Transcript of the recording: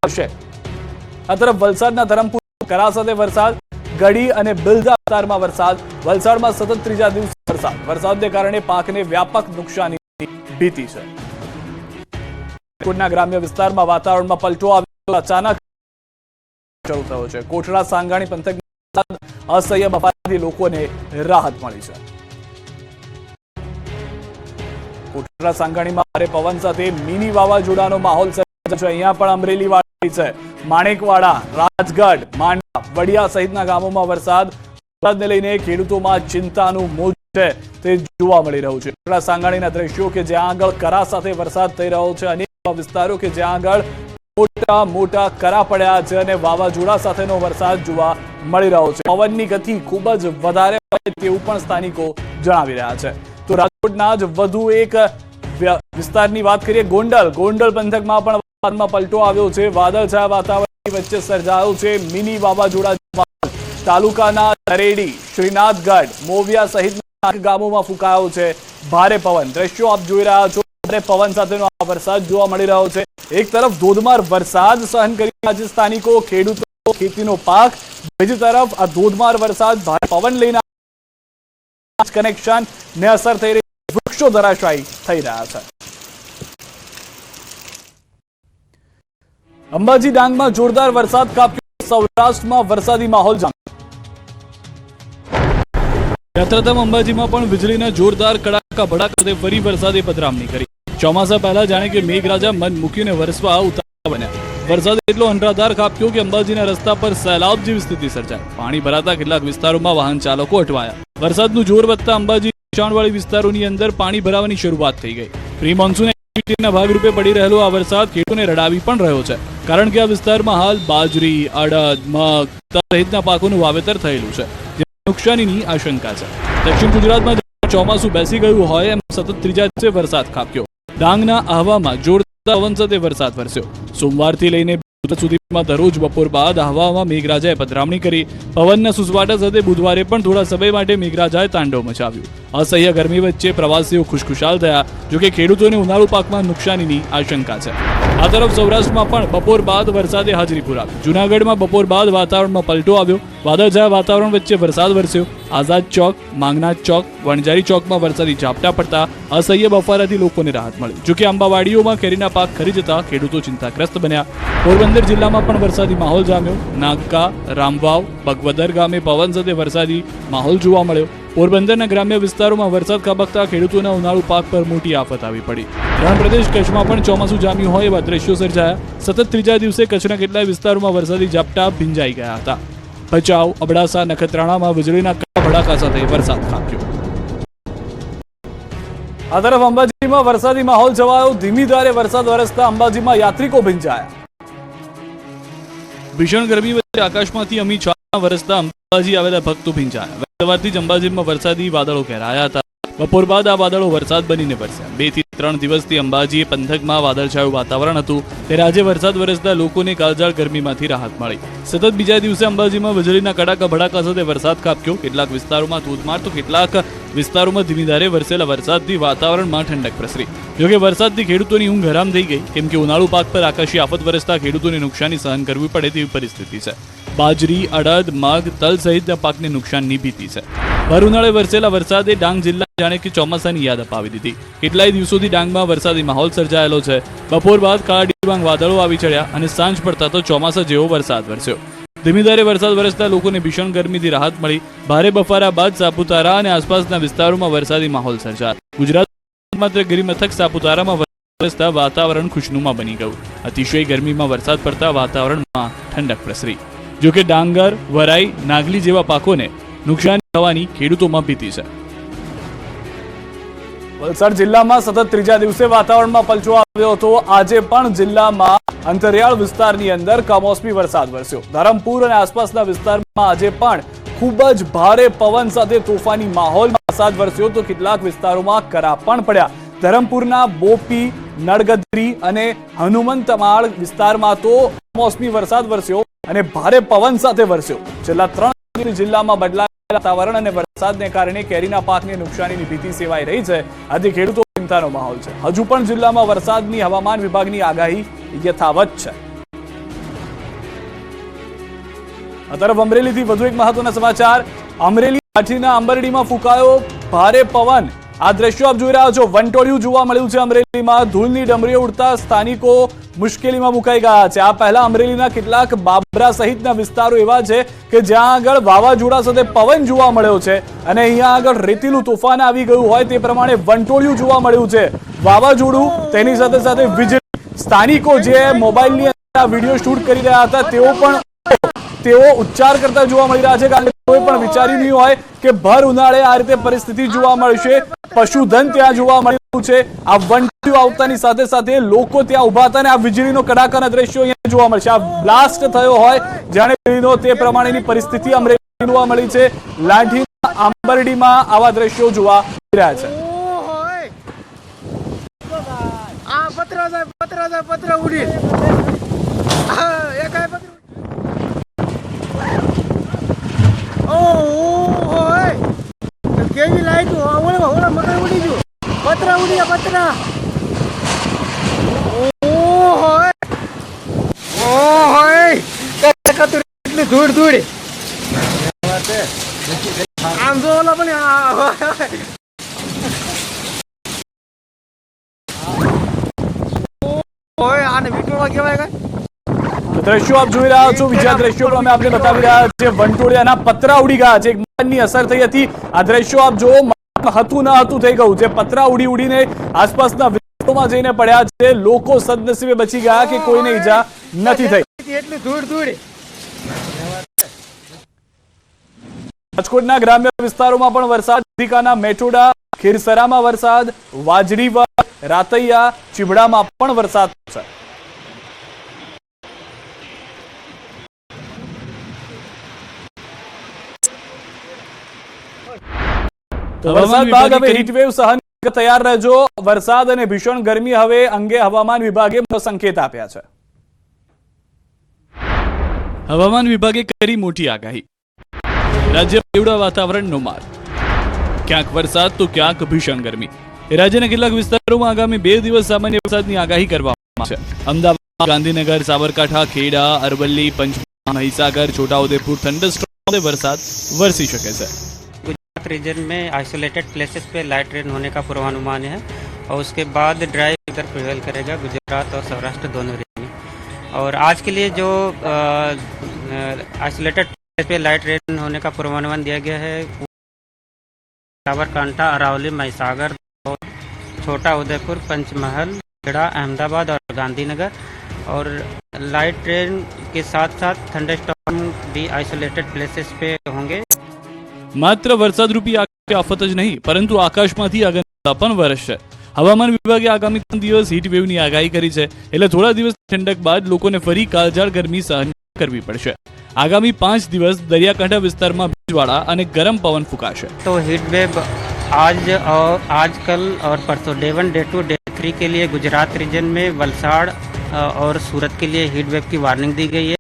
થશે। આ તરફ વલસાડના ધરમપુર કરા સાથે વરસાદ, ગઢી અને બિલદા વિસ્તારમાં વરસાદ, વલસાડમાં સતત ત્રીજા દિવસે વરસાદ, વરસાદને કારણે પાકને વ્યાપક નુકસાનીની ભીતિ છે। કોટના ગ્રામ્ય વિસ્તારમાં વાતાવરણમાં પલટો આવ્યો, અચાનક શરૂ થયો છે। કોટડા સાંગાણી પંથકમાં અસહ્ય બફારાથી લોકોને રાહત મળી છે। કોટડા સાંગાણીમાં ભારે પવન સાથે મિની વાવાઝોડાનો માહોલ સર્જાયો છે। અહીંયા પણ અમરેલી વાળી છે, માણેકવાડા, રાજગઢ, માંડવા, વડિયા સહિતના ગામોમાં વરસાદને લઈને ખેડૂતોમાં ચિંતાનું મોજું છે તે જોવા મળી રહ્યું છે। કોટડા સાંગાણીના દ્રશ્યો કે જ્યાં આગળ કરા સાથે વરસાદ થઈ રહ્યો છે, અનેક વિસ્તારો કે જ્યાં આગળ મોટા મોટા કરા પડ્યા છે અને વાવાઝોડા સાથેનો વરસાદ જોવા મળી રહ્યો છે। પવનની ગતિ ખૂબ જ વધારે હોય તેવું પણ સ્થાનિકો જણાવી રહ્યા છે। તો રાજકોટના જ વધુ એક વિસ્તારની વાત કરીએ, ગોંડલ પંથકમાં પણ વાતાવરણમાં પલટો આવ્યો છે। વાદળછાયા વાતાવરણની વચ્ચે સર્જાયો છે મિની વાવાઝોડા। તાલુકાના નરેડી, શ્રીનાથગઢ, મોવિયા સહિતના ગામોમાં ફૂંકાયો છે ભારે પવન। દ્રશ્યો આપ જોઈ રહ્યા છો, ભારે પવન સાથેનો આ વરસાદ જોવા મળી રહ્યો છે। એક તરફ ધોધમાર વરસાદ સહન કરી રહ્યા છે સ્થાનિકો, ખેડૂતો, ખેતીનો પાક, બીજી તરફ આ ધોધમાર વરસાદ, ભારે પવન લઈને કનેક્શન ને અસર થઈ રહી, વૃક્ષો ધરાશાયી થઈ રહ્યા છે। અંબાજી ડાંગમાં જોરદાર વરસાદ ખાબક્યો, સૌરાષ્ટ્રમાં વરસાદી માહોલ જામ્યો। યાત્રાધામ અંબાજીમાં પણ વીજળીના જોરદાર કડાકા ભડાકા સાથે ફરી વરસાદે પધરામણી કરી। ચોમાસા પહેલા જાણે કે મેઘરાજા મન મૂકીને વરસવા ઉતાવળા બન્યા। વરસાદે એટલો અંધાધાર ખાબક્યો કે અંબાજીના રસ્તા પર સૈલાબ જેવી સ્થિતિ સર્જાઈ। પાણી ભરાતા કેટલાક વિસ્તારોમાં વાહન ચાલકો અટવાયા। વરસાદનું જોર વધતા અંબાજી નીચાણવાળી વિસ્તારોની અંદર પાણી ભરાવાની શરૂઆત થઈ ગઈ। પ્રી મોન્સૂન એક્ટિવિટીના ભાગરૂપે પડી રહેલો આ વરસાદ ખેડૂતોને રડાવી પણ રહ્યો છે, કારણ કે આ વિસ્તારમાં હાલ બાજરી, અડદ, મગ, તલ સહિતના પાકોનું વાવેતર થયેલું છે, જેમાં નુકસાનીની આશંકા છે। દક્ષિણ ગુજરાતમાં ચોમાસું બેસી ગયું હોય એમ સતત ત્રીજા દિવસે વરસાદ ખાબક્યો। ડાંગના આહવામાં જોરદાર પવન સાથે વરસાદ વરસ્યો। સોમવારથી લઈને સુધીમાં દરરોજ બપોર બાદ આહવામાં મેઘરાજાએ પધરામણી કરી। પવનના સુસવાટા સાથે બુધવારે પણ થોડા સમય માટે મેઘરાજાએ તાંડવ મચાવ્યું। અસહ્ય ગરમી વચ્ચે પ્રવાસીઓ ખુશખુશાલ થયા, જોકે ખેડૂતોને ઉનાળુ પાકમાં નુકસાનીની આશંકા છે। આ તરફ સૌરાષ્ટ્રમાં પણ બપોર બાદ વરસાદે હાજરી પુરાવી। જૂનાગઢમાં બપોર બાદ વાતાવરણમાં પલટો આવ્યો। વાદળછાયા વાતાવરણ વચ્ચે વરસાદ વરસ્યો। આઝાદ ચોક, માંગનાથ ચોક, વણઝારી ચોકમાં વરસાદી ઝાપટા પડતા અસહ્ય બફારાથી લોકોને રાહત મળી, જોકે આંબાવાડીઓમાં કેરીના પાક ખરી જતા ખેડૂતો ચિંતાગ્રસ્ત બન્યા। પોરબંદર જિલ્લામાં પણ વરસાદી માહોલ જામ્યો। નાગકા, રામવાવ, બગવદર ગામે પવન સાથે વરસાદી માહોલ જોવા મળ્યો। પોરબંદરના ગ્રામ્ય વિસ્તારોમાં વરસાદ ખાબકતા ખેડૂતોના ઉનાળુ પાક પર મોટી આફત આવી પડી। રણ પ્રદેશ કચ્છમાં પણ ચોમાસું જામ્યું હોય એવા દ્રશ્યો સર્જાયા। સતત ત્રીજા દિવસે કચ્છના કેટલાય વિસ્તારોમાં વરસાદી ઝાપટા ભીંજાઈ ગયા હતા। ભચાઉ, અબડાસા, નખત્રાણામાં વીજળીના ભડાકા સાથે વરસાદ ખાબક્યો। આ તરફ અંબાજીમાં વરસાદી માહોલ છવાયો। ધીમી ધારે વરસાદ વરસતા અંબાજીમાં યાત્રિકો ભીંજાયા। ભીષણ ગરમી વચ્ચે આકાશમાંથી અમી છાંટા વરસતા અંબાજી આવેલા ભક્તો ભીંજાયા। સવારથી જ અંબાજીમાં વરસાદી વાદળો ઘેરાયા હતા। બપોર બાદ આ વાદળો વરસાદ બનીને વરસ્યા। 2 થી 3 દિવસથી અંબાજી પંથકમાં વાદળછાયું વાતાવરણ હતું, ત્યારે આજે વરસાદ વરસતા લોકોને કાળઝાળ ગરમીમાંથી રાહત મળી। સતત બીજા દિવસે અંબાજીમાં વીજળીના કડાકા ભડાકા સાથે વરસાદ ખાબક્યો। કેટલાક વિસ્તારોમાં ધોધમાર તો કેટલાક વિસ્તારોમાં ધીમી ધારે વરસેલા વરસાદથી વાતાવરણમાં ઠંડક પ્રસરી। જોકે વરસાદથી ખેડૂતોની ઊંઘ હરામ થઈ ગઈ, કેમ કે ઉનાળુ પાક પર આકાશી આફત વરસતા ખેડૂતોને નુકસાની સહન કરવી પડે તેવી પરિસ્થિતિ છે। બાજરી, અડદ, મગ, તલ સહિતના પાકને નુકસાનની ભીતિ છે। ભર ઉનાળે વરસેલા વરસાદે ડાંગ જિલ્લા જાણે કે ચોમાસાની યાદ અપાવી દીધી। કેટલાય દિવસોથી ડાંગમાં વરસાદી માહોલ સર્જાયેલો છે। બપોર બાદ કાળા ડિબાંગ વાદળો આવી ચડ્યા અને સાંજ પડતા તો ચોમાસા જેવો વરસાદ વરસ્યો। ધીમી ધારે વરસાદ વરસતા લોકોને ભીષણ ગરમીથી રાહત મળી। ભારે બફારા બાદ સાપુતારા અને આસપાસના વિસ્તારોમાં વરસાદી માહોલ સર્જાયો। ગુજરાતમાં માત્ર ગિરિમથક સાપુતારામાં વરસતા વાતાવરણ ખુશનુમા બની ગયું। અતિશય ગરમીમાં વરસાદ પડતા વાતાવરણમાં ઠંડક પ્રસરી। જોકે ડાંગર, વરાઈ, નાગલી જેવા પાકોને નુકસાન થવાની ખેડૂતોમાં ભીતિ છે। વલસાડ જિલ્લામાં સતત ત્રીજા દિવસે વાતાવરણમાં પલટો આવ્યો હતો। આજે પણ જિલ્લામાં અંતરિયાળ વિસ્તારની અંદર કમોસમી વરસાદ વરસ્યો। ધરમપુર અને આસપાસના વિસ્તારમાં આજે પણ ખૂબ જ ભારે પવન સાથે તોફાની માહોલમાં વરસાદ વરસ્યો, તો કેટલાક વિસ્તારોમાં કરા પણ પડ્યા। ધરમપુરના બોપી, નળગદરી અને હનુમંતમાળ વિસ્તારમાં તો કમોસમી વરસાદ વરસ્યો અને ભારે પવન સાથે વરસ્યો। છેલ્લા 3 દિવસથી જિલ્લામાં બદલાયેલા વાતાવરણ અને વરસાદને કારણે કેરીના પાકને નુકસાનીની ભીતિ સેવાઈ રહી છે। આથી ખેડૂતો ચિંતાનો માહોલ છે। હજુ પણ જિલ્લામાં વરસાદની હવામાન વિભાગની આગાહી યથાવત છે। આ તરફ અમરેલીથી વધુ એક મહત્વના સમાચાર. અમરેલી લાઠીના અંબરડીમાં ફૂંકાયો ભારે પવન. આ દ્રશ્યો આપ જોઈ રહ્યા છો. વંટોળિયું જોવા મળ્યું છે અમરેલીમાં. ધૂળની ડમરીઓ ઉડતા સ્થાનિકો મુશ્કેલીમાં મુકાઈ ગયા છે. આ પહેલા અમરેલીના કેટલાક બાબરા સહિતના વિસ્તારો એવા છે કે જ્યાં આગળ વાવાઝોડા સાથે પવન જોવા મળ્યો છે અને અહીંયા આગળ રેતીલું તોફાન આવી ગયું હોય તે પ્રમાણે વંટોળિયું જોવા મળ્યું છે. વાવાઝોડું તેની સાથે સાથે વીજળી. સ્થાનિકો જે મોબાઈલની અંદર આ વિડીયો શૂટ કરી રહ્યા હતા તેઓ ઉચ્ચાર કરતા જોવા મળી રહ્યા છે, કારણ કે કોઈ પણ વિચાર્યું નહીં હોય કે ભર ઉનાળે આ રીતે પરિસ્થિતિ જોવા મળશે. પશુધન ત્યાં જોવા મળી રહ્યું છે. આ વંટોળિયું આવતાની સાથે સાથે લોકો ત્યાં ઉભા હતા અને આ વીજળીનો કડાકાના દ્રશ્યો અહીંયા જોવા મળશે. આ બ્લાસ્ટ થયો હોય જાણે વીજળીનો તે પ્રમાણેની પરિસ્થિતિ અમરેલી જોવા મળી છે. લાઠીના આંબરડીમાં આવા દ્રશ્યો જોવા મળી રહ્યા છે. પત્ર ઉડી કેવી લાઈટ ઓળા મકાન ઉડી ગયું. પતરા ઉડી પતરા. એટલી ધૂળ ધૂળ આમ જો ઓલા પણ આને વિટોળવા કહેવાય કઈ. દ્રશ્યો આપ જોઈ રહ્યા છો. બીજા દ્રશ્યો પણ અમે આપને બતાવી રહ્યા છીએ. વંટોળિયાના પતરા ઉડી ગયા છે. એક મકાનની અસર થઈ હતી. આ દ્રશ્યો આપ જો હતું ન હતું થઈ ગયું છે. પતરા ઉડીને આસપાસના વિસ્તારોમાં જઈને પડ્યા છે. લોકો સદનસીબે બચી ગયા કે કોઈને ઈજા નથી થઈ. એટલી ધૂળ ધૂળ. રાજકોટના ગ્રામ્ય વિસ્તારોમાં પણ વરસાદ. અધિકાના મેટોડા, ખીરસરામાં વરસાદ, વાજડીવર, રાતૈયા, ચીબડામાં પણ વરસાદ છે. વરસાદ બાદ હવે હીટવેવ સહન તૈયાર રહેજો. વરસાદ અને ભીષણ ગરમી હવે અંગે હવામાન વિભાગે સંકેત આપ્યા છે. હવામાન વિભાગે કરી મોટી આગાહી. રાજ્યમાં કેવડા વાતાવરણનો માર. ક્યાંક વરસાદ તો ક્યાંક ભીષણ ગરમી. રાજ્યના કેટલાક વિસ્તારોમાં આગામી 2 દિવસ સામાન્ય વરસાદની આગાહી કરવામાં આવી છે. અમદાવાદ, ગાંધીનગર, સાબરકાંઠા, ખેડા, અરવલ્લી, પંચમહાલ, મહીસાગર, છોટાઉદેપુર थंडरस्टॉर्म से बरसात वरसी सके से. गुजरात रीजन में आइसोलेटेड प्लेसेस पे लाइट रेन होने का पूर्वानुमान है और उसके बाद ड्राई वेदर प्रिवेल करेगा गुजरात और सौराष्ट्र दोनों रीजन में. और आज के लिए जो आइसोलेटेड प्लेस पे लाइट रेन होने का पूर्वानुमान दिया गया है साबरकांठा, अरावली, महिसागर, छोटा उदयपुर, पंचमहल, खेड़ा, अहमदाबाद और गांधीनगर. और लाइट रेन के साथ साथ थंडरस्टॉर्म भी आइसोलेटेड प्लेसेस पे होंगे. માત્ર વરસાદ રૂપી આફત જ નહીં પરંતુ આકાશમાંથી આગળ પણ વરસશે. હવામાન વિભાગે આગામી 3 દિવસ હીટ વેવની આગાહી કરી છે. એટલે થોડા દિવસ ઠંડક બાદ લોકોને ફરી કાળઝાળ ગરમી સહન કરવી પડશે. આગામી 5 દિવસ દરિયાકાંઠા વિસ્તારમાં ભેજવાળા અને ગરમ પવન ફૂંકાશે. तो हीट वेव आज कल और परसों डे 1, डे 2, डे 3 के लिए गुजरात रीजन में वलसाड़ और सूरत के लिए हीट वेव की वार्निंग दी गई है.